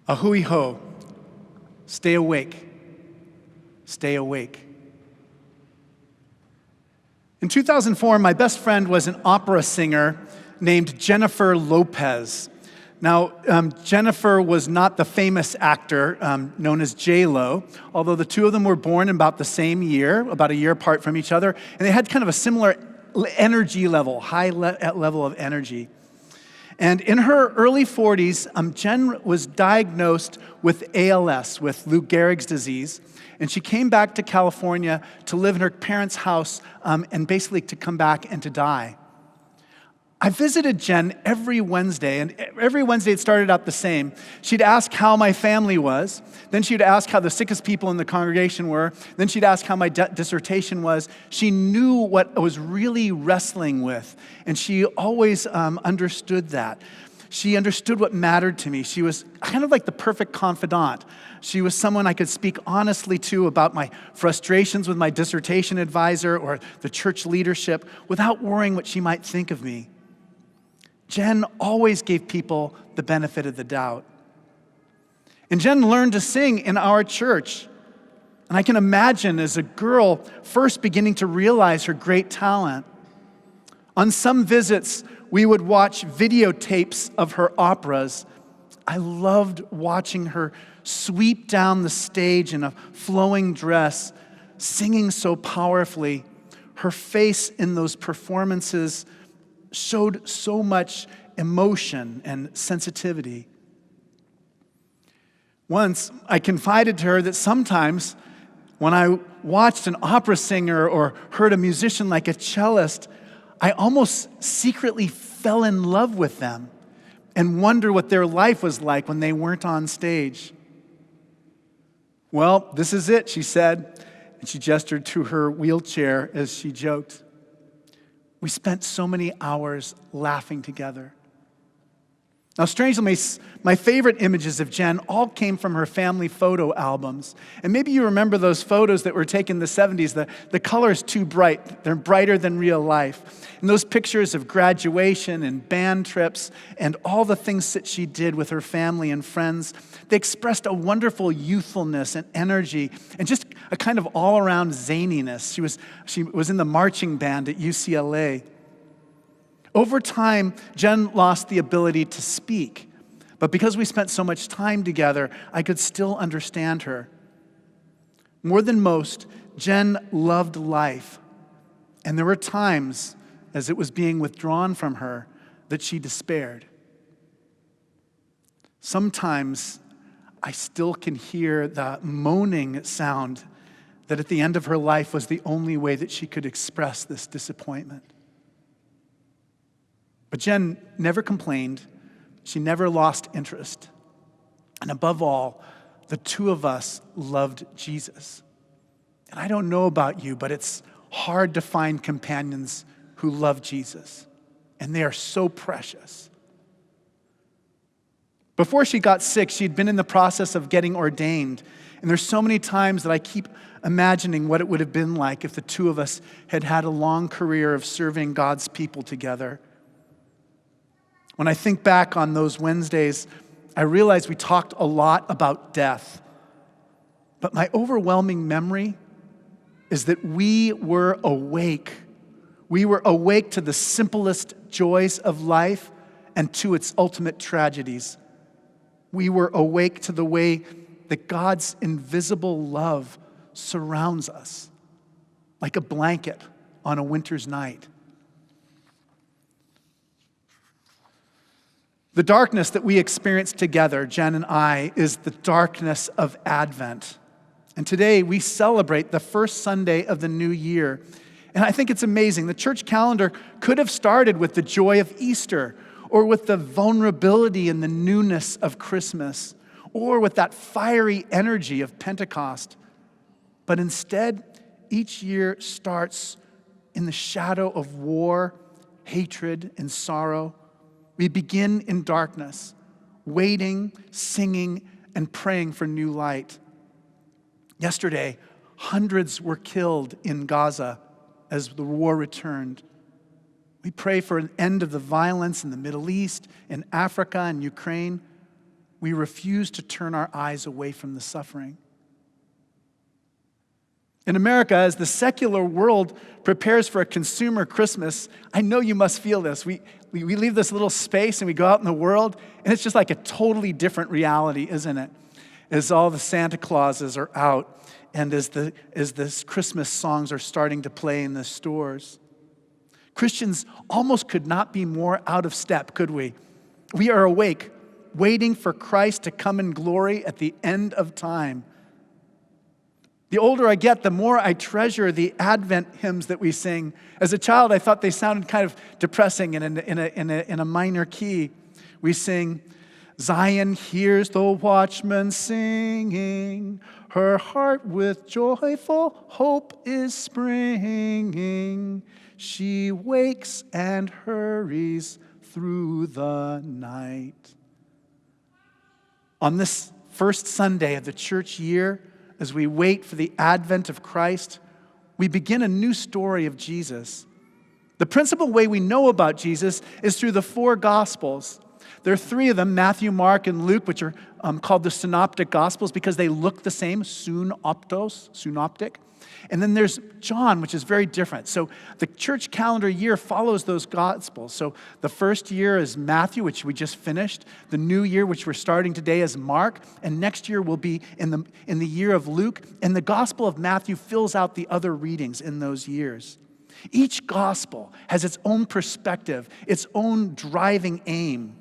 Ahui ho, stay awake, stay awake. In 2004, my best friend was an opera singer named Jennifer Lopez. Now, Jennifer was not the famous actor known as J-Lo, although the two of them were born in about the same year, about a year apart from each other, and they had kind of a similar energy level, high level of energy. And in her early 40s, Jen was diagnosed with ALS, with Lou Gehrig's disease, and she came back to California to live in her parents' house and basically to come back and to die. I visited Jen every Wednesday, and every Wednesday it started out the same. She'd ask how my family was, then she'd ask how the sickest people in the congregation were, then she'd ask how my dissertation was. She knew what I was really wrestling with, and she always understood that. She understood what mattered to me. She was kind of like the perfect confidant. She was someone I could speak honestly to about my frustrations with my dissertation advisor or the church leadership without worrying what she might think of me. Jen always gave people the benefit of the doubt. And Jen learned to sing in our church. And I can imagine as a girl first beginning to realize her great talent. On some visits, we would watch videotapes of her operas. I loved watching her sweep down the stage in a flowing dress, singing so powerfully. Her face in those performances showed so much emotion and sensitivity. Once, I confided to her that sometimes when I watched an opera singer or heard a musician like a cellist, I almost secretly fell in love with them and wonder what their life was like when they weren't on stage. Well, this is it, she said, and she gestured to her wheelchair as she joked. We spent so many hours laughing together. Now, strangely, my favorite images of Jen all came from her family photo albums. And maybe you remember those photos that were taken in the 70s. The color is too bright. They're brighter than real life. And those pictures of graduation and band trips and all the things that she did with her family and friends, they expressed a wonderful youthfulness and energy and just a kind of all-around zaniness. She was in the marching band at UCLA. Over time, Jen lost the ability to speak, but because we spent so much time together, I could still understand her. More than most, Jen loved life, and there were times, as it was being withdrawn from her, that she despaired. Sometimes, I still can hear the moaning sound that at the end of her life was the only way that she could express this disappointment. But Jen never complained. She never lost interest. And above all, the two of us loved Jesus. And I don't know about you, but it's hard to find companions who love Jesus. And they are so precious. Before she got sick, she'd been in the process of getting ordained. And there's so many times that I keep imagining what it would have been like if the two of us had had a long career of serving God's people together. When I think back on those Wednesdays, I realize we talked a lot about death. But my overwhelming memory is that we were awake. We were awake to the simplest joys of life and to its ultimate tragedies. We were awake to the way that God's invisible love surrounds us like a blanket on a winter's night. The darkness that we experience together, Jen and I, is the darkness of Advent. And today we celebrate the first Sunday of the new year. And I think it's amazing. The church calendar could have started with the joy of Easter, or with the vulnerability and the newness of Christmas, or with that fiery energy of Pentecost. But instead, each year starts in the shadow of war, hatred, and sorrow. We begin in darkness, waiting, singing, and praying for new light. Yesterday, hundreds were killed in Gaza as the war returned. We pray for an end of the violence in the Middle East, in Africa, and Ukraine. we refuse to turn our eyes away from the suffering. In America, as the secular world prepares for a consumer Christmas, I know you must feel this. We leave this little space and we go out in the world, and it's just like a totally different reality, isn't it? As all the Santa Clauses are out, and as the Christmas songs are starting to play in the stores. Christians almost could not be more out of step, could we? We are awake, waiting for Christ to come in glory at the end of time. The older I get, the more I treasure the Advent hymns that we sing. As a child, I thought they sounded kind of depressing and in a minor key. We sing, Zion hears the watchman singing, her heart with joyful hope is springing. She wakes and hurries through the night. On this first Sunday of the church year, as we wait for the advent of Christ, we begin a new story of Jesus. The principal way we know about Jesus is through the four Gospels. There are three of them, Matthew, Mark, and Luke, which are called the Synoptic Gospels because they look the same, synoptic. And then there's John, which is very different. So the church calendar year follows those Gospels. So the first year is Matthew, which we just finished. The new year, which we're starting today, is Mark. And next year will be in the year of Luke. And the Gospel of Matthew fills out the other readings in those years. Each Gospel has its own perspective, its own driving aim.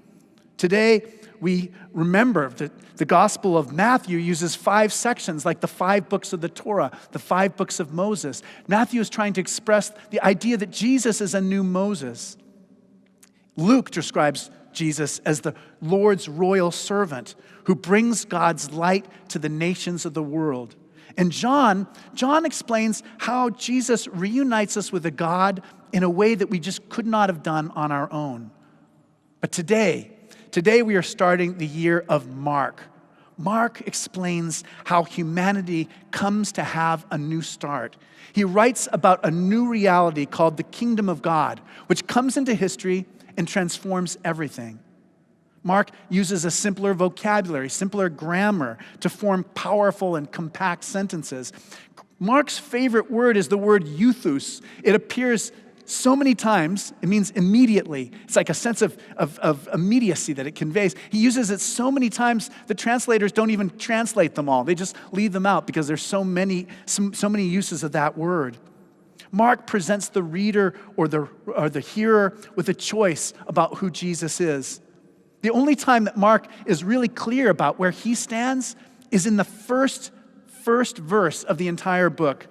Today, we remember that the Gospel of Matthew uses 5 sections, like the 5 books of the Torah, the 5 books of Moses. Matthew is trying to express the idea that Jesus is a new Moses. Luke describes Jesus as the Lord's royal servant who brings God's light to the nations of the world. And John explains how Jesus reunites us with a God in a way that we just could not have done on our own. But today we are starting the year of Mark. Mark explains how humanity comes to have a new start. He writes about a new reality called the kingdom of God, which comes into history and transforms everything. Mark uses a simpler vocabulary, simpler grammar to form powerful and compact sentences. Mark's favorite word is the word euthus. It appears so many times, it means immediately. It's like a sense of immediacy that it conveys. He uses it so many times, the translators don't even translate them all. They just leave them out because there's so many uses of that word. Mark presents the reader or the hearer with a choice about who Jesus is. The only time that Mark is really clear about where he stands is in the first verse of the entire book.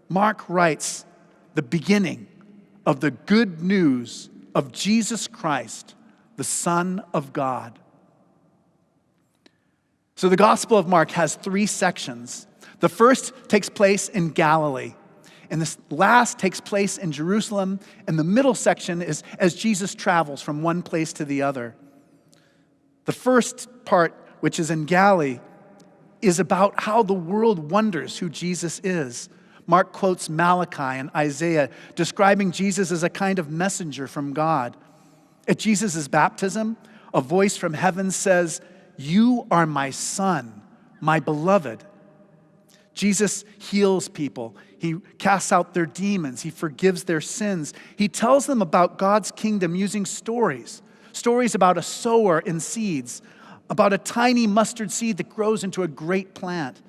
Mark writes, the beginning of the good news of Jesus Christ, the Son of God. So the Gospel of Mark has 3 sections. The first takes place in Galilee, and the last takes place in Jerusalem, and the middle section is as Jesus travels from one place to the other. The first part, which is in Galilee, is about how the world wonders who Jesus is. Mark quotes Malachi and Isaiah, describing Jesus as a kind of messenger from God. At Jesus' baptism, a voice from heaven says, "You are my son, my beloved." Jesus heals people. He casts out their demons. He forgives their sins. He tells them about God's kingdom using stories about a sower and seeds, about a tiny mustard seed that grows into a great plant.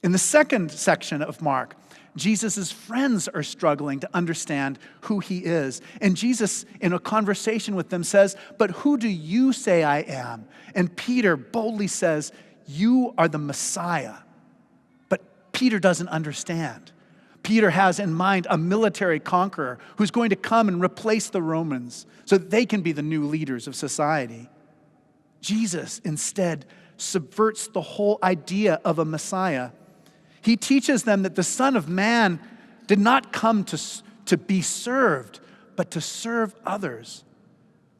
In the second section of Mark, Jesus' friends are struggling to understand who he is. And Jesus, in a conversation with them, says, "But who do you say I am?" And Peter boldly says, "You are the Messiah." But Peter doesn't understand. Peter has in mind a military conqueror who's going to come and replace the Romans so that they can be the new leaders of society. Jesus instead subverts the whole idea of a Messiah. He teaches them that the Son of Man did not come to be served, but to serve others.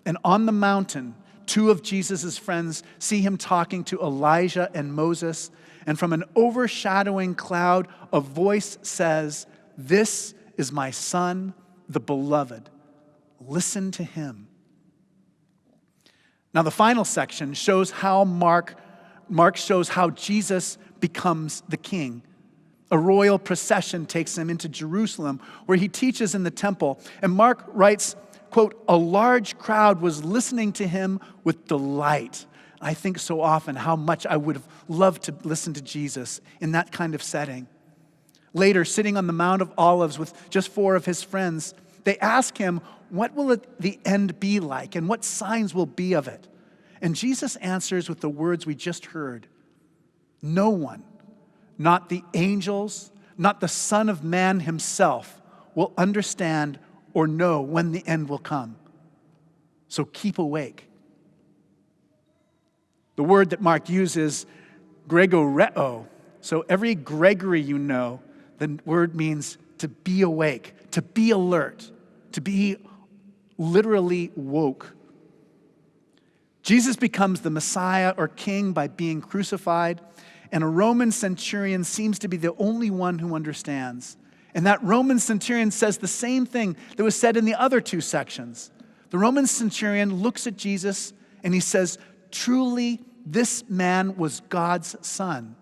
And on the mountain, 2 of Jesus' friends see him talking to Elijah and Moses, and from an overshadowing cloud, a voice says, "This is my Son, the beloved. Listen to him." Now, the final section shows how Mark shows how Jesus becomes the king. A royal procession takes him into Jerusalem, where he teaches in the temple. And Mark writes, quote, "A large crowd was listening to him with delight." I think so often how much I would have loved to listen to Jesus in that kind of setting. Later, sitting on the Mount of Olives with just 4 of his friends, they ask him, what will the end be like and what signs will be of it? And Jesus answers with the words we just heard. No one, not the angels, not the Son of Man himself, will understand or know when the end will come. So keep awake. The word that Mark uses, gregoreo. So every Gregory you know, the word means to be awake, to be alert, to be literally woke. Jesus becomes the Messiah or King by being crucified, and a Roman centurion seems to be the only one who understands. And that Roman centurion says the same thing that was said in the other 2 sections. The Roman centurion looks at Jesus and he says, "Truly, this man was God's son."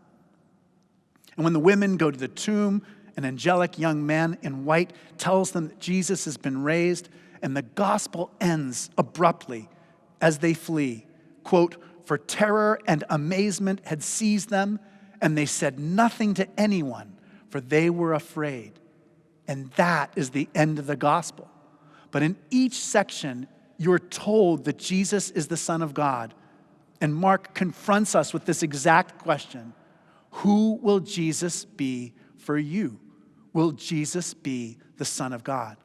And when the women go to the tomb, an angelic young man in white tells them that Jesus has been raised, and the gospel ends abruptly as they flee. Quote, "For terror and amazement had seized them, and they said nothing to anyone, for they were afraid." And that is the end of the gospel. But in each section, you're told that Jesus is the Son of God. And Mark confronts us with this exact question. Who will Jesus be for you? Will Jesus be the Son of God?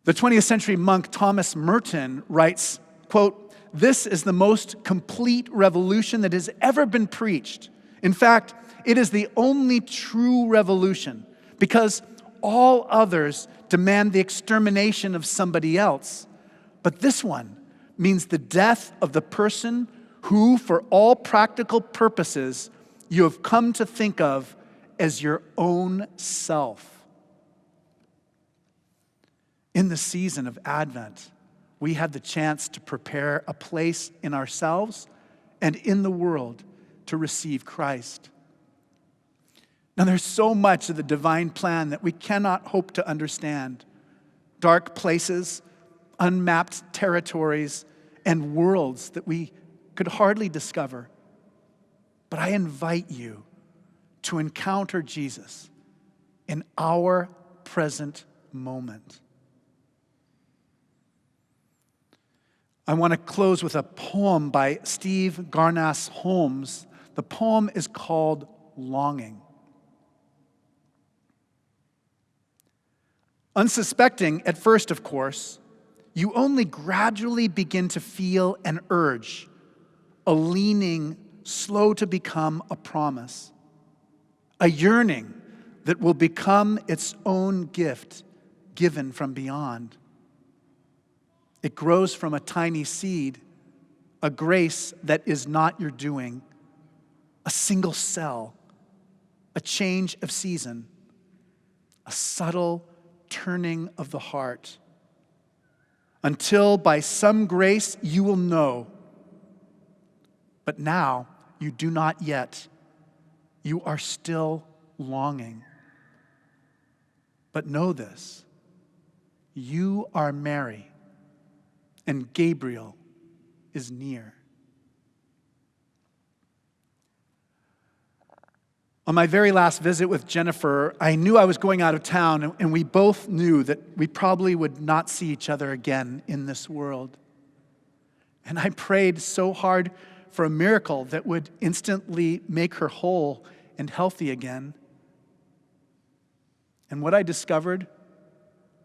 The 20th century monk Thomas Merton writes, quote, "This is the most complete revolution that has ever been preached. In fact, it is the only true revolution because all others demand the extermination of somebody else. But this one means the death of the person who, for all practical purposes, you have come to think of as your own self." In the season of Advent, we have the chance to prepare a place in ourselves and in the world to receive Christ. Now, there's so much of the divine plan that we cannot hope to understand. Dark places, unmapped territories, and worlds that we could hardly discover. But I invite you to encounter Jesus in our present moment. I want to close with a poem by Steve Garnaas Holmes. The poem is called Longing. Unsuspecting at first, of course, you only gradually begin to feel an urge, a leaning slow to become a promise, a yearning that will become its own gift given from beyond. It grows from a tiny seed, a grace that is not your doing, a single cell, a change of season, a subtle turning of the heart, until by some grace you will know. But now you do not yet. You are still longing. But know this, you are Mary, and Gabriel is near. On my very last visit with Jennifer, I knew I was going out of town, and we both knew that we probably would not see each other again in this world. And I prayed so hard for a miracle that would instantly make her whole and healthy again. And what I discovered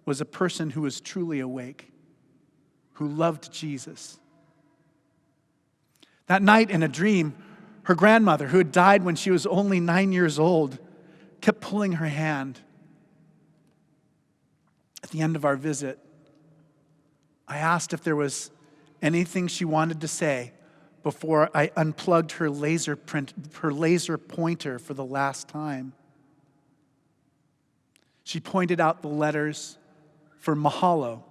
was a person who was truly awake, who loved Jesus. That night in a dream, her grandmother, who had died when she was only 9 years old, kept pulling her hand. At the end of our visit, I asked if there was anything she wanted to say before I unplugged her laser pointer for the last time. She pointed out the letters for mahalo,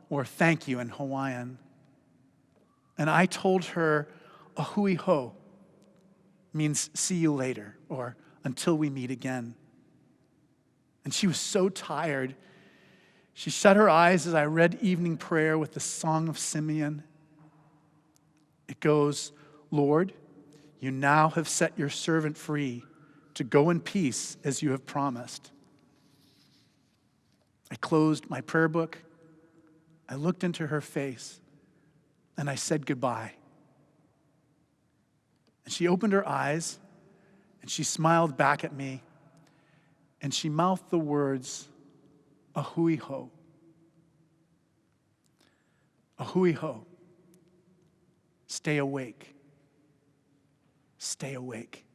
or thank you in Hawaiian. And I told her, ahui ho means see you later, or until we meet again. And she was so tired. She shut her eyes as I read evening prayer with the Song of Simeon. It goes, Lord, you now have set your servant free to go in peace as you have promised. I closed my prayer book. I looked into her face and I said goodbye. And she opened her eyes and she smiled back at me and she mouthed the words, ahui ho. Ahui ho. Stay awake. Stay awake.